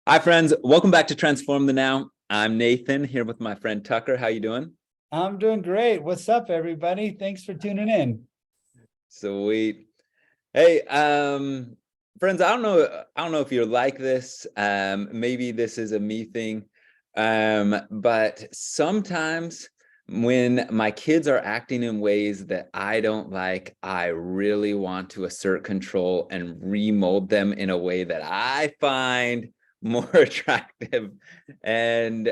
Hi, friends. Welcome back to Transform the Now. I'm Nathan here with my friend Tucker. How you doing? I'm doing great. What's up, everybody? Thanks for tuning in. Sweet. Hey, friends, I don't know if you're like this. Maybe this is a me thing. But sometimes when my kids are acting in ways that I don't like, I really want to assert control and remold them in a way that I find more attractive. And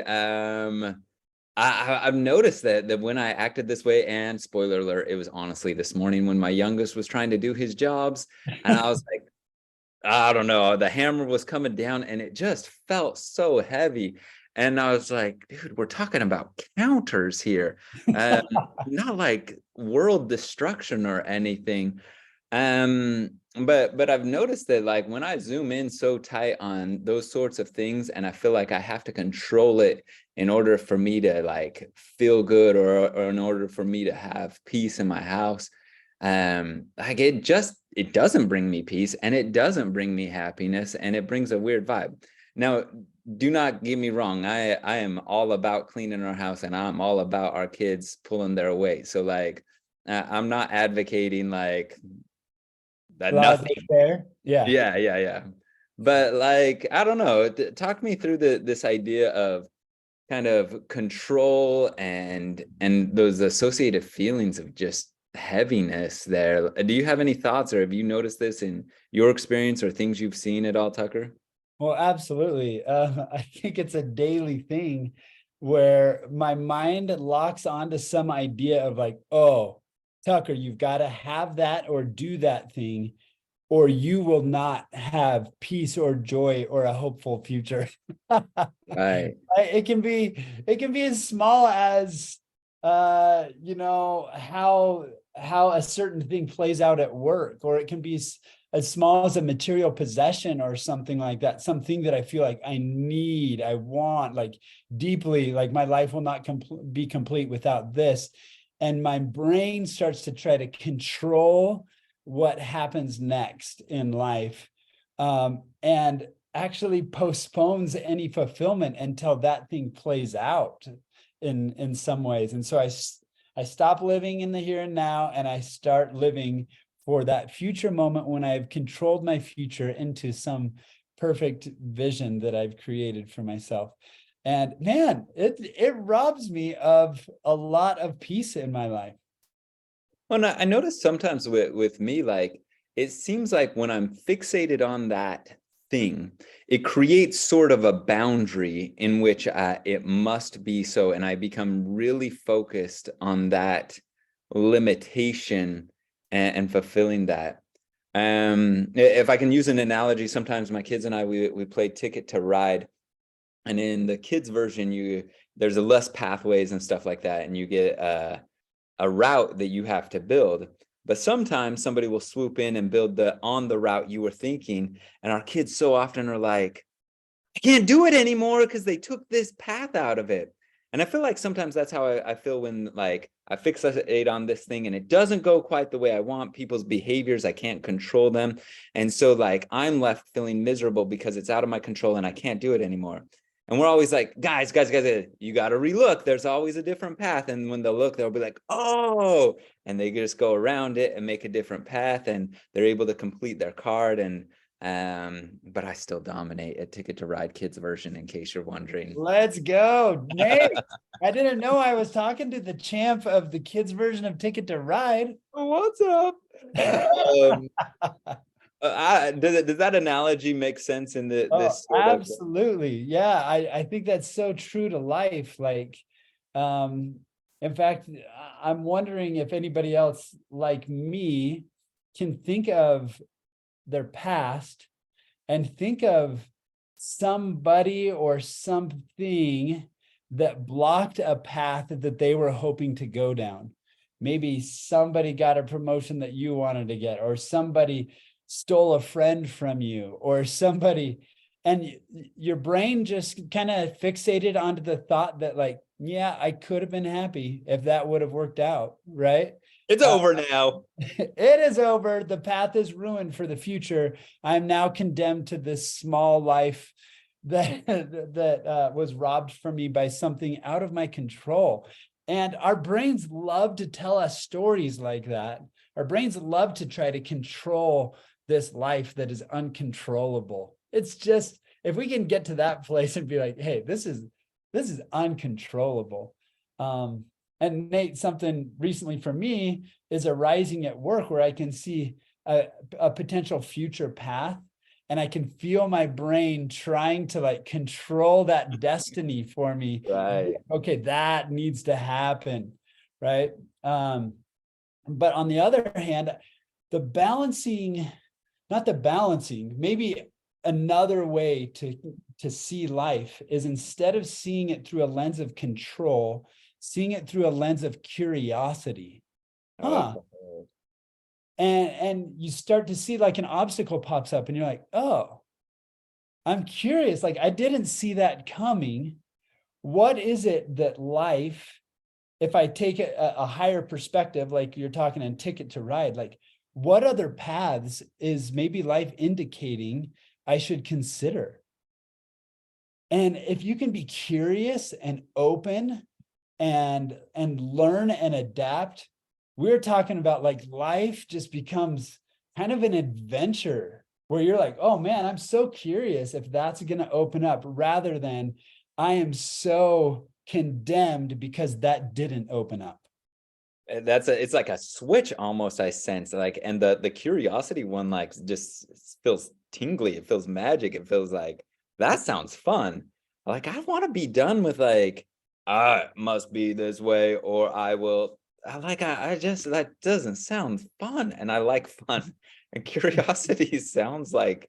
I've noticed that when I acted this way, and spoiler alert, it was honestly this morning when my youngest was trying to do his jobs, and I was like, I don't know, the hammer was coming down and it just felt so heavy. And I was like, dude, we're talking about counters here, uh, not like world destruction or anything. But I've noticed that like when I zoom in so tight on those sorts of things, and I feel like I have to control it in order for me to like feel good, or in order for me to have peace in my house, like it doesn't bring me peace, and it doesn't bring me happiness, and it brings a weird vibe. Now, do not get me wrong, I am all about cleaning our house, and I'm all about our kids pulling their weight. So like I'm not advocating like that nothing. Logic there. Yeah. Yeah. But like, I don't know, talk me through this idea of kind of control and those associated feelings of just heaviness there. Do you have any thoughts, or have you noticed this in your experience or things you've seen at all, Tucker? Well, absolutely. I think it's a daily thing where my mind locks onto some idea of like, oh, Tucker, you've got to have that or do that thing, or you will not have peace or joy or a hopeful future. Right. It can be as small as how a certain thing plays out at work, or it can be as small as a material possession or something like that, something that I feel like I want, like deeply, like my life will not be complete without this. And my brain starts to try to control what happens next in life. And actually postpones any fulfillment until that thing plays out in some ways. And so I stop living in the here and now, and I start living for that future moment when I've controlled my future into some perfect vision that I've created for myself. And man, it robs me of a lot of peace in my life. Well, I notice sometimes with me, like it seems like when I'm fixated on that thing, it creates sort of a boundary in which it must be so, and I become really focused on that limitation and fulfilling that. If I can use an analogy, sometimes my kids and I we play Ticket to Ride, and in the kids version, there's a less pathways and stuff like that, and you get a route that you have to build. But sometimes somebody will swoop in and build the route you were thinking. And our kids so often are like, I can't do it anymore because they took this path out of it. And I feel like sometimes that's how I feel when like I fixate on this thing and it doesn't go quite the way I want. People's behaviors, I can't control them. And so like I'm left feeling miserable because it's out of my control and I can't do it anymore. And we're always like, guys, you got to relook. There's always a different path. And when they'll look, they'll be like, oh, and they just go around it and make a different path, and they're able to complete their card. And but I still dominate a Ticket to Ride kids version, in case you're wondering. Let's go, Nate. I didn't know I was talking to the champ of the kids version of Ticket to Ride. What's up? Does that analogy make sense in Oh, this sort of? absolutely. Yeah, I think that's so true to life. Like, um, in fact, I'm wondering if anybody else like me can think of their past and think of somebody or something that blocked a path that they were hoping to go down. Maybe somebody got a promotion that you wanted to get, or somebody stole a friend from you, or somebody, and your brain just kind of fixated onto the thought that like, yeah, I could have been happy if that would have worked out, right? It's over now. It is over. The path is ruined for the future. I'm now condemned to this small life that was robbed from me by something out of my control. And our brains love to tell us stories like that. Our brains love to try to control this life that is uncontrollable. It's just, if we can get to that place and be like, hey, this is uncontrollable. And Nate, something recently for me is arising at work where I can see a potential future path, and I can feel my brain trying to like control that destiny for me. Right. Okay, that needs to happen, right? But on the other hand, the balancing, not the balancing, maybe another way to see life is, instead of seeing it through a lens of control, seeing it through a lens of curiosity. Okay. And you start to see like an obstacle pops up and you're like, oh, I'm curious. Like, I didn't see that coming. What is it that life, if I take a higher perspective, like you're talking in Ticket to Ride, like what other paths is maybe life indicating I should consider? And if you can be curious and open and learn and adapt, we're talking about like life just becomes kind of an adventure where you're like, oh man, I'm so curious if that's going to open up, rather than I am so condemned because that didn't open up. It's like a switch almost, I sense, like, and the curiosity one, like, just feels tingly. It feels magic. It feels like that sounds fun. Like, I want to be done with like, it must be this way, or I will. I just, that doesn't sound fun, and I like fun. And curiosity sounds like,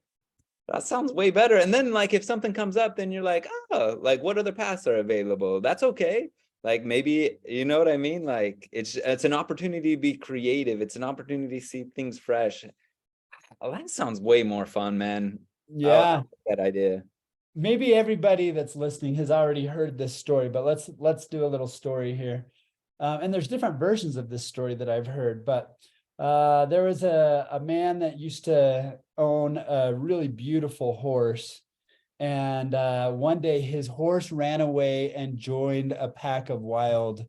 that sounds way better. And then like if something comes up, then you're like, oh, like what other paths are available? That's okay. Like maybe, you know what I mean? Like it's an opportunity to be creative. It's an opportunity to see things fresh. Oh, that sounds way more fun, man. I Yeah. like that idea. Maybe everybody that's listening has already heard this story, but let's do a little story here. And there's different versions of this story that I've heard, but there was a man that used to own a really beautiful horse. And one day his horse ran away and joined a pack of wild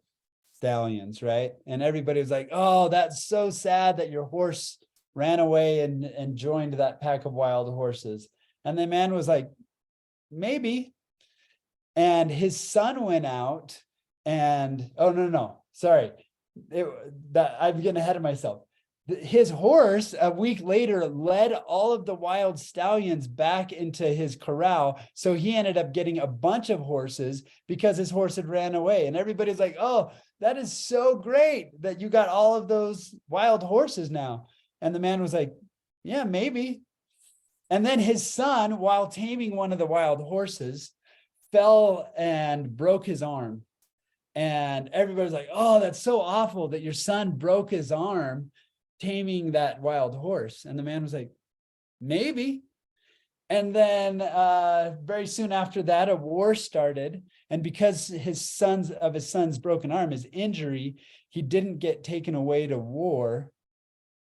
stallions, right? And everybody was like, oh, that's so sad that your horse ran away and joined that pack of wild horses. And the man was like, maybe. And his son went out and, oh, no, sorry. I'm getting ahead of myself. His horse a week later led all of the wild stallions back into his corral. So he ended up getting a bunch of horses because his horse had ran away. And everybody's like, oh, that is so great that you got all of those wild horses now. And the man was like, yeah, maybe. And then his son, while taming one of the wild horses, fell and broke his arm. And everybody's like, oh, that's so awful that your son broke his arm taming that wild horse. And the man was like, maybe. And then very soon after that, a war started. And because his son's broken arm, his injury, he didn't get taken away to war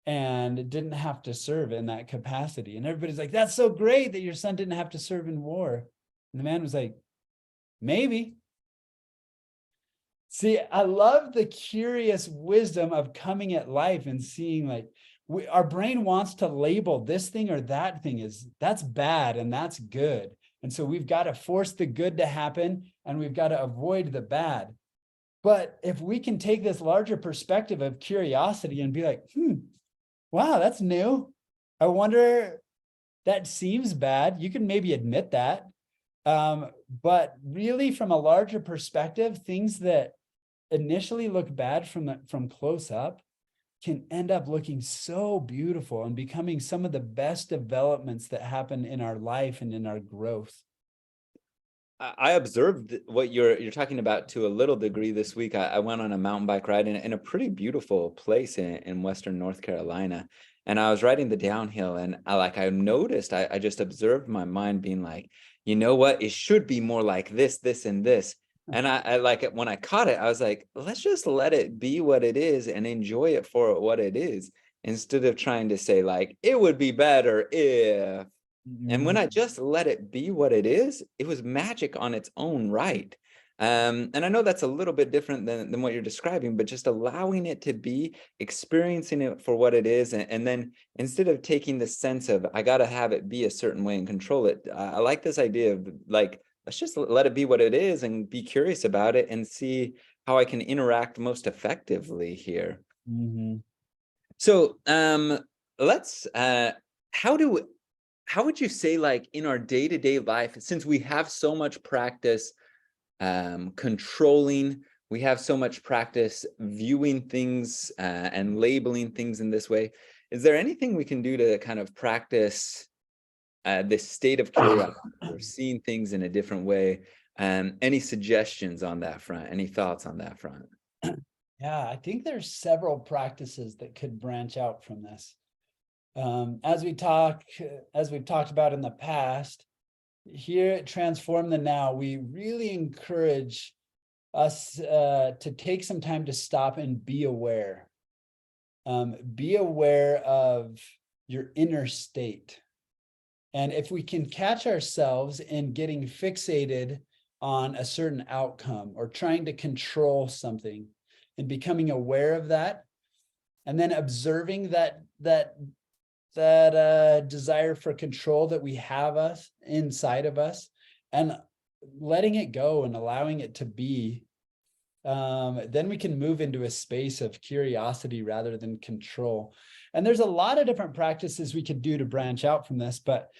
and didn't have to serve in that capacity. And everybody's like, that's so great that your son didn't have to serve in war. And the man was like, maybe. See, I love the curious wisdom of coming at life and seeing like our brain wants to label this thing or that thing as that's bad and that's good. And so we've got to force the good to happen and we've got to avoid the bad. But if we can take this larger perspective of curiosity and be like, wow, that's new. I wonder, that seems bad. You can maybe admit that. But really from a larger perspective, things that initially look bad from close up can end up looking so beautiful and becoming some of the best developments that happen in our life and in our growth. I observed what you're talking about to a little degree this week. I went on a mountain bike ride in a pretty beautiful place in Western North Carolina. And I was riding the downhill and I noticed, I just observed my mind being like, you know what, it should be more like this, this, and this. And I like it when I caught it, I was like, let's just let it be what it is and enjoy it for what it is, instead of trying to say like, it would be better if. And when I just let it be what it is, it was magic on its own right. And I know that's a little bit different than what you're describing, but just allowing it to be, experiencing it for what it is, and then instead of taking the sense of I got to have it be a certain way and control it, I like this idea of like, let's just let it be what it is and be curious about it and see how I can interact most effectively here. Mhm. So let's how would you say, like, in our day-to-day life, since we have so much practice controlling, we have so much practice viewing things and labeling things in this way, is there anything we can do to kind of practice this state of curiosity or seeing things in a different way? Any suggestions on that front? Any thoughts on that front? Yeah, I think there's several practices that could branch out from this. As we've talked about in the past, here at Transform the Now, we really encourage us to take some time to stop and be aware. Be aware of your inner state. And if we can catch ourselves in getting fixated on a certain outcome or trying to control something and becoming aware of that, and then observing that desire for control that we have us inside of us, and letting it go and allowing it to be, then we can move into a space of curiosity rather than control. And there's a lot of different practices we could do to branch out from this, but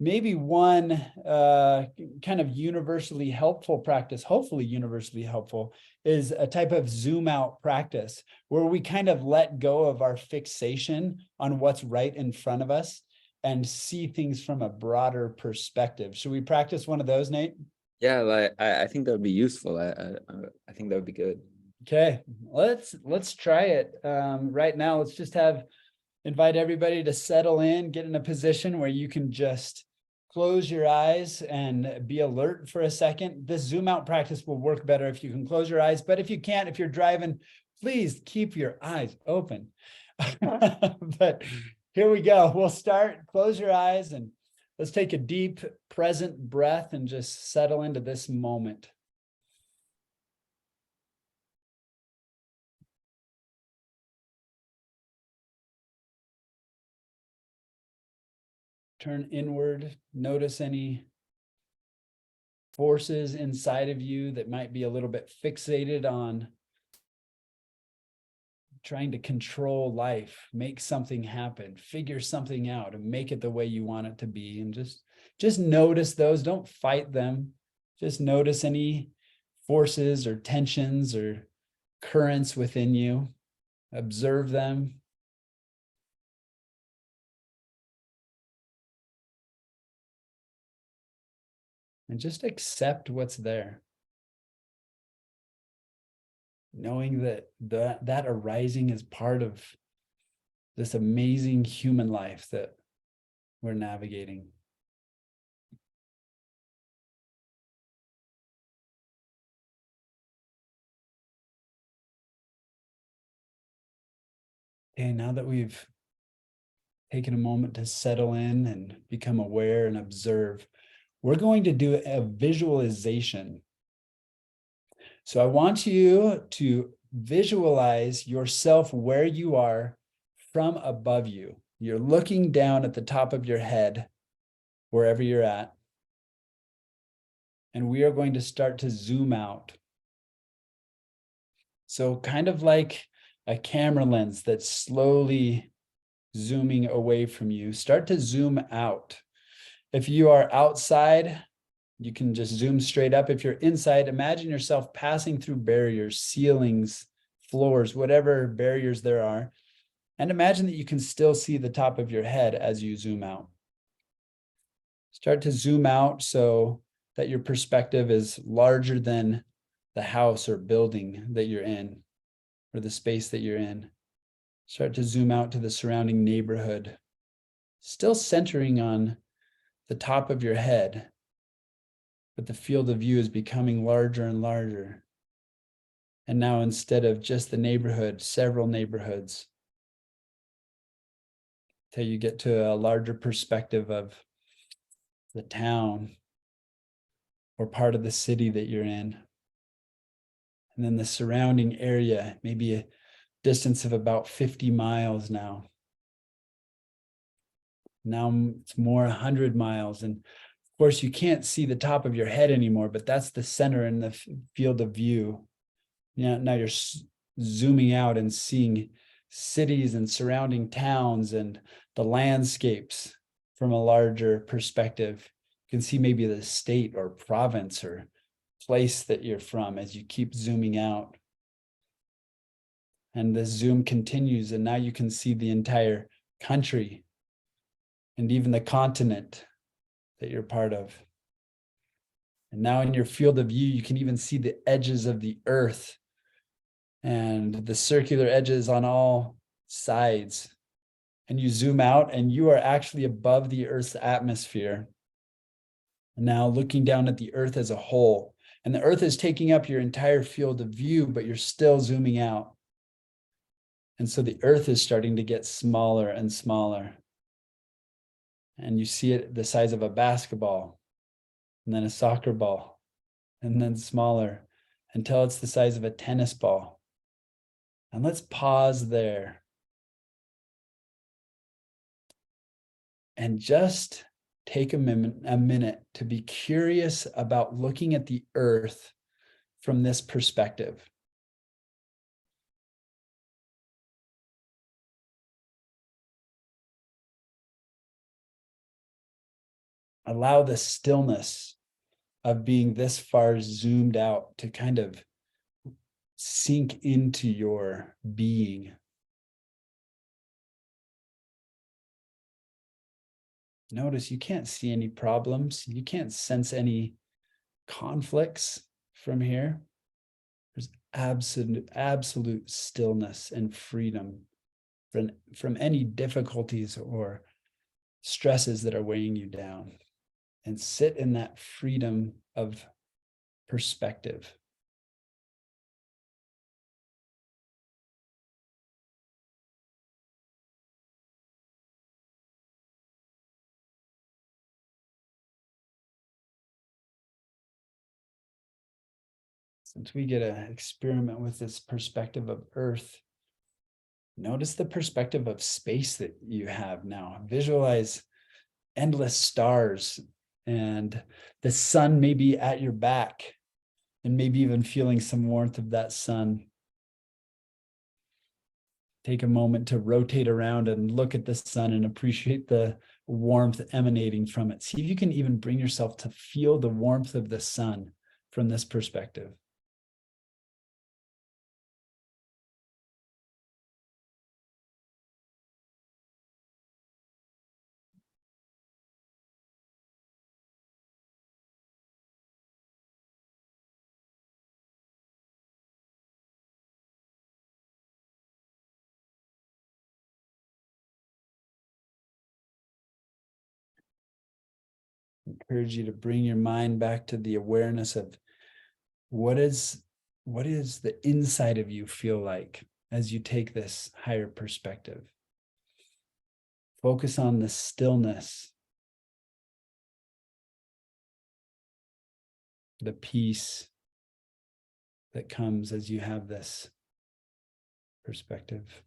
maybe one kind of universally helpful practice, hopefully universally helpful, is a type of zoom out practice where we kind of let go of our fixation on what's right in front of us and see things from a broader perspective. Should we practice one of those, Nate? Yeah, like I think that would be useful. I think that would be good. Okay, let's try it. Right now, let's just invite everybody to settle in, get in a position where you can just close your eyes and be alert for a second. This zoom out practice will work better if you can close your eyes, but if you can't, if you're driving, please keep your eyes open. But here we go. We'll start. Close your eyes and let's take a deep present breath and just settle into this moment. Turn inward, notice any forces inside of you that might be a little bit fixated on trying to control life, make something happen, figure something out and make it the way you want it to be. And just notice those, don't fight them. Just notice any forces or tensions or currents within you. Observe them. And just accept what's there. Knowing that arising is part of this amazing human life that we're navigating. Okay, now that we've taken a moment to settle in and become aware and observe, we're going to do a visualization. So I want you to visualize yourself where you are from above you. You're looking down at the top of your head, wherever you're at. And we are going to start to zoom out. So kind of like a camera lens that's slowly zooming away from you, start to zoom out. If you are outside, you can just zoom straight up. If you're inside, imagine yourself passing through barriers, ceilings, floors, whatever barriers there are. And imagine that you can still see the top of your head as you zoom out. Start to zoom out so that your perspective is larger than the house or building that you're in, or the space that you're in. Start to zoom out to the surrounding neighborhood, still centering on the top of your head, but the field of view is becoming larger and larger. And now instead of just the neighborhood, several neighborhoods, till you get to a larger perspective of the town, or part of the city that you're in. And then the surrounding area, maybe a distance of about 50 miles now. Now it's more 100 miles. And of course, you can't see the top of your head anymore, but that's the center in the field of view. Now you're zooming out and seeing cities and surrounding towns and the landscapes from a larger perspective. You can see maybe the state or province or place that you're from as you keep zooming out. And the zoom continues, and now you can see the entire country and even the continent that you're part of. And now in your field of view, you can even see the edges of the earth and the circular edges on all sides. And you zoom out and you are actually above the earth's atmosphere. And now looking down at the earth as a whole, and the earth is taking up your entire field of view, but you're still zooming out. And so the earth is starting to get smaller and smaller. And you see it the size of a basketball, and then a soccer ball, and then smaller until it's the size of a tennis ball. And let's pause there and just take a minute to be curious about looking at the earth from this perspective. Allow the stillness of being this far zoomed out to kind of sink into your being. Notice you can't see any problems. You can't sense any conflicts from here. There's absolute stillness and freedom from any difficulties or stresses that are weighing you down. And sit in that freedom of perspective. Since we get to experiment with this perspective of Earth, notice the perspective of space that you have now. Visualize endless stars and the sun may be at your back and maybe even feeling some warmth of that sun. Take a moment to rotate around and look at the sun and appreciate the warmth emanating from it. See if you can even bring yourself to feel the warmth of the sun from this perspective. Encourage you to bring your mind back to the awareness of what is the inside of you feel like as you take this higher perspective. Focus on the stillness, the peace that comes as you have this perspective.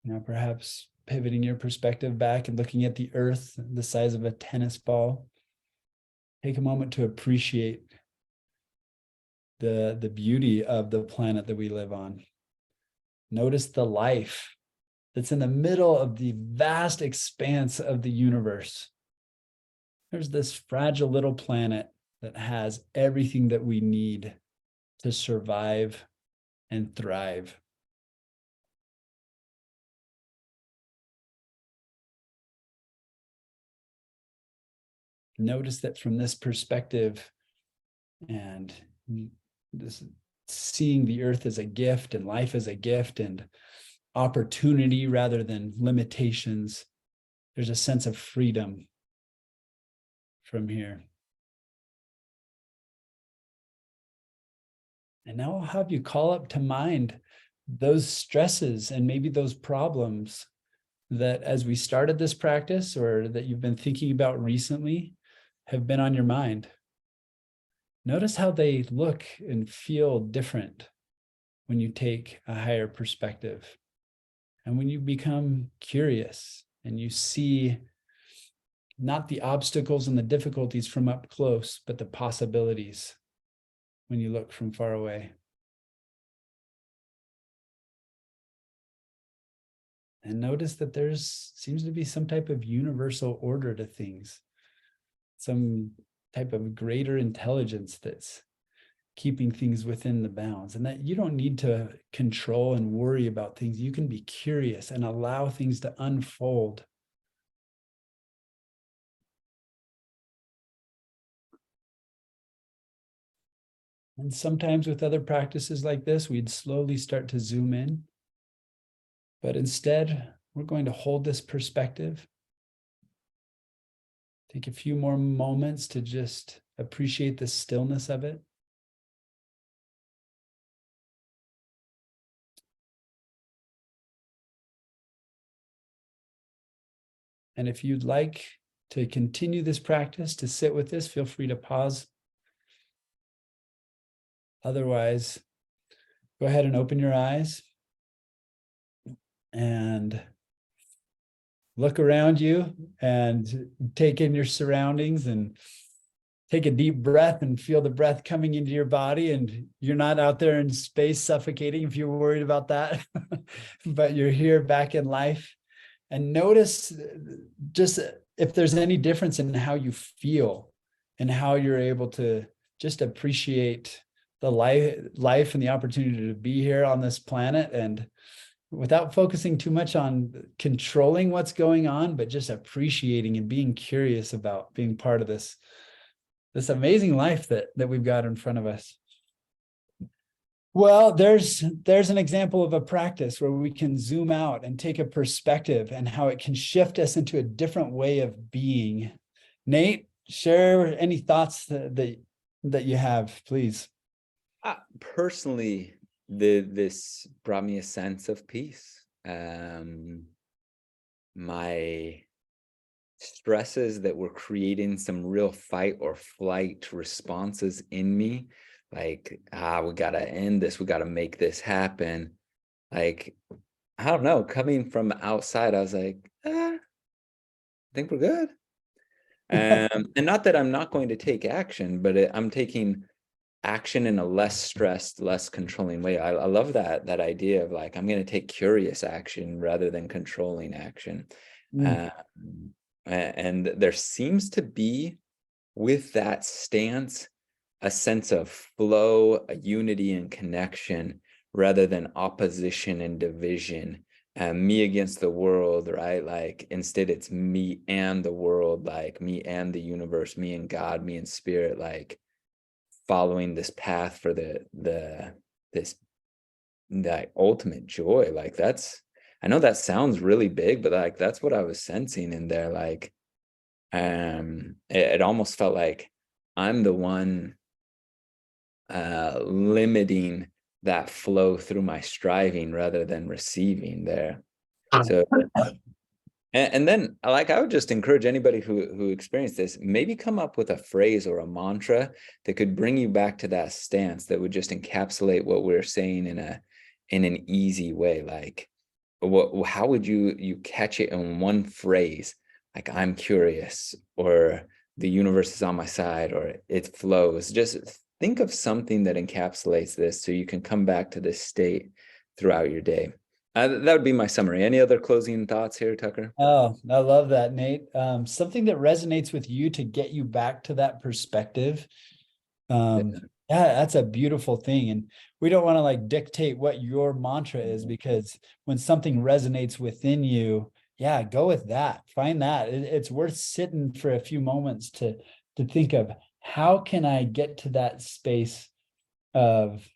Now, perhaps pivoting your perspective back and looking at the earth, the size of a tennis ball. Take a moment to appreciate the beauty of the planet that we live on. Notice the life that's in the middle of the vast expanse of the universe. There's this fragile little planet that has everything that we need to survive and thrive. Notice that from this perspective and this seeing the earth as a gift and life as a gift and opportunity rather than limitations, there's a sense of freedom from here. And now I'll have you call up to mind those stresses and maybe those problems that as we started this practice or that you've been thinking about recently have been on your mind. Notice how they look and feel different when you take a higher perspective and when you become curious and you see not the obstacles and the difficulties from up close, but the possibilities when you look from far away. And notice that there's seems to be some type of universal order to things, some type of greater intelligence that's keeping things within the bounds, and that you don't need to control and worry about things. You can be curious and allow things to unfold. And sometimes with other practices like this, we'd slowly start to zoom in. But instead, we're going to hold this perspective. Take a few more moments to just appreciate the stillness of it. And if you'd like to continue this practice, to sit with this, feel free to pause. Otherwise, go ahead and open your eyes and look around you and take in your surroundings and take a deep breath and feel the breath coming into your body. And you're not out there in space suffocating if you're worried about that, but you're here back in life. And notice just if there's any difference in how you feel and how you're able to just appreciate the life and the opportunity to be here on this planet, and without focusing too much on controlling what's going on, but just appreciating and being curious about being part of this amazing life that we've got in front of us. Well, there's an example of a practice where we can zoom out and take a perspective and how it can shift us into a different way of being. Nate, share any thoughts that you have, please. Personally, this brought me a sense of peace. My stresses that were creating some real fight or flight responses in me, like, we gotta end this, we gotta make this happen. Like, I don't know, coming from outside, I was like, I think we're good. And not that I'm not going to take action, but I'm taking action in a less stressed, less controlling way. I love that idea of like, I'm going to take curious action rather than controlling action. And there seems to be, with that stance, a sense of flow, a unity and connection rather than opposition and division. Me against the world, right? Like, instead it's me and the world, like me and the universe, me and God, me and spirit, like following this path for that ultimate joy. Like, that's, I know that sounds really big, but like that's what I was sensing in there. Like, it almost felt like I'm the one limiting that flow through my striving rather than receiving there. So and then, like, I would just encourage anybody who experienced this, maybe come up with a phrase or a mantra that could bring you back to that stance, that would just encapsulate what we're saying in an easy way. Like, how would you catch it in one phrase? Like, I'm curious, or the universe is on my side, or it flows. Just think of something that encapsulates this so you can come back to this state throughout your day. That would be my summary. Any other closing thoughts here, Tucker? Oh, I love that, Nate. Something that resonates with you to get you back to that perspective. Yeah, that's a beautiful thing. And we don't want to like dictate what your mantra is, because when something resonates within you, yeah, go with that. Find that. It's worth sitting for a few moments to think of, how can I get to that space of,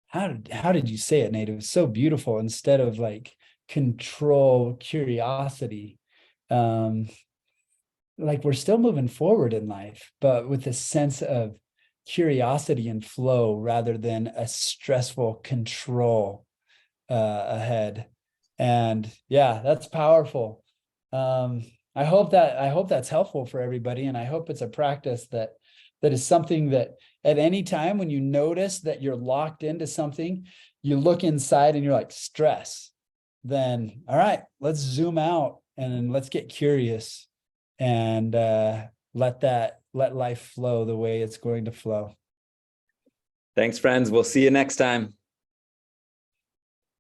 how did you say it, Nate? It was so beautiful. Instead of like control, curiosity, like we're still moving forward in life, but with a sense of curiosity and flow rather than a stressful control ahead. And yeah, that's powerful. I hope that's helpful for everybody, and I hope it's a practice that is something that at any time when you notice that you're locked into something, you look inside and you're like, stress, then all right, let's zoom out and let's get curious and let life flow the way it's going to flow. Thanks, friends. We'll see you next time.